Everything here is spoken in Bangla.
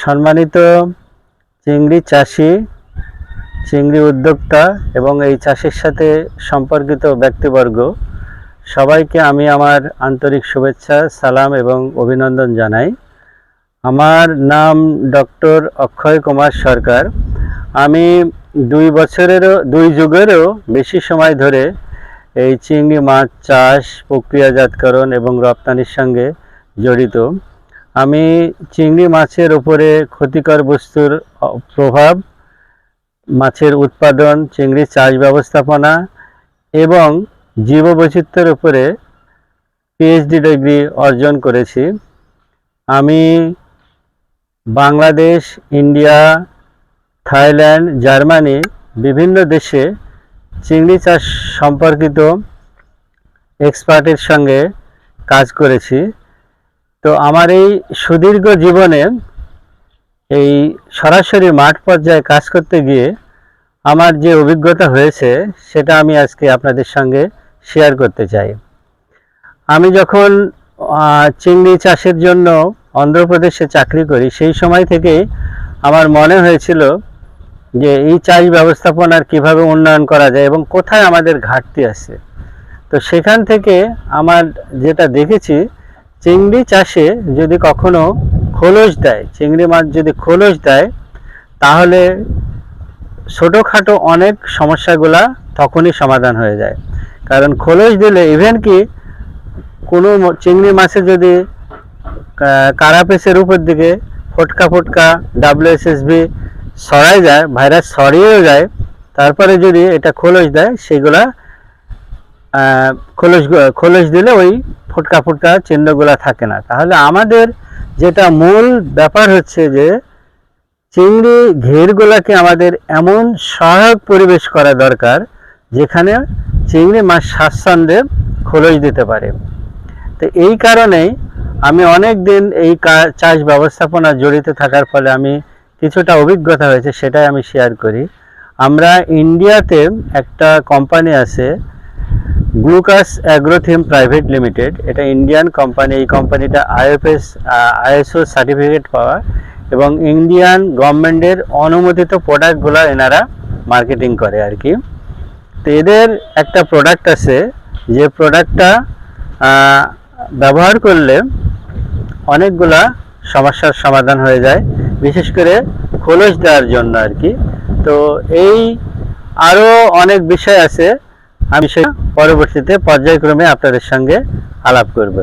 সম্মানিত চিংড়ি চাষি, চিংড়ি উদ্যোক্তা এবং এই চাষের সাথে সম্পর্কিত ব্যক্তিবর্গ সবাইকে আমি আমার আন্তরিক শুভেচ্ছা, সালাম এবং অভিনন্দন জানাই। আমার নাম ডক্টর অক্ষয় কুমার সরকার। আমি 2 যুগেরও বেশি সময় ধরে এই চিংড়ি মাছ চাষ, প্রক্রিয়াজাতকরণ এবং রপ্তানির সঙ্গে জড়িত। আমি চিংড়ি মাছের উপরে ক্ষতিকর বস্তুর প্রভাব, মাছের উৎপাদন, চিংড়ি চাষ ব্যবস্থাপনা এবং জীববৈচিত্র্যের উপরে পিএইচডি ডিগ্রি অর্জন করেছি। আমি বাংলাদেশ, ইন্ডিয়া, থাইল্যান্ড, জার্মানি বিভিন্ন দেশে চিংড়ি চাষ সম্পর্কিত এক্সপার্টের সঙ্গে কাজ করেছি। তো আমার এই সুদীর্ঘ জীবনে এই সরাসরি মাঠ পর্যায়ে কাজ করতে গিয়ে আমার যে অভিজ্ঞতা হয়েছে সেটা আমি আজকে আপনাদের সঙ্গে শেয়ার করতে চাই। আমি যখন চিংড়ি চাষের জন্য অন্ধ্রপ্রদেশে চাকরি করি, সেই সময় থেকেই আমার মনে হয়েছিল যে এই চাষ ব্যবস্থাপনার কিভাবে উন্নয়ন করা যায় এবং কোথায় আমাদের ঘাটতি আছে। তো সেখান থেকে আমার যেটা দেখেছি, চিংড়ি চাষে যদি কখনো খোলস দেয়, চিংড়ি মাছ যদি খোলস দেয়, তাহলে ছোটোখাটো অনেক সমস্যাগুলা তখনই সমাধান হয়ে যায়। কারণ খোলস দিলে ইভেন কি কোনো চিংড়ি মাছে যদি কারাপেসের উপর দিকে ফোটকা ফোটকা WSSB ছড়াই যায়, ভাইরাস ছড়িয়েও যায়, তারপরে যদি এটা খোলস দেয়, সেগুলা খোলস দিলে ওই ফোটকা ফোটকা চিহ্নগুলা থাকে না। তাহলে আমাদের যেটা মূল ব্যাপার হচ্ছে যে চিংড়ি ঘেরগুলাকে আমাদের এমন সহায়ক পরিবেশ করা দরকার যেখানে চিংড়ি মাছ স্বাচ্ছন্দ্যে খোলস দিতে পারে। তো এই কারণেই আমি অনেক দিন এই চাষ ব্যবস্থাপনা জড়িত থাকার ফলে আমি কিছুটা অভিজ্ঞতা হয়েছে, সেটাই আমি শেয়ার করি। আমরা ইন্ডিয়াতে একটা কোম্পানি আছে, গ্লুকাস অ্যাগ্রোথিম প্রাইভেট লিমিটেড। এটা ইন্ডিয়ান কোম্পানি। এই কোম্পানিটা ISO সার্টিফিকেট পাওয়া এবং ইন্ডিয়ান গভর্নমেন্টের অনুমোদিত প্রোডাক্টগুলো এনারা মার্কেটিং করে আর কি। তো এদের একটা প্রোডাক্ট আছে, যে প্রোডাক্টটা ব্যবহার করলে অনেকগুলা সমস্যার সমাধান হয়ে যায়, বিশেষ করে খোলস দেওয়ার জন্য আর কি। তো এই আরও অনেক বিষয় আছে, আমি সে পরবর্তীতে পর্যায়ক্রমে আপনাদের সঙ্গে আলাপ করব।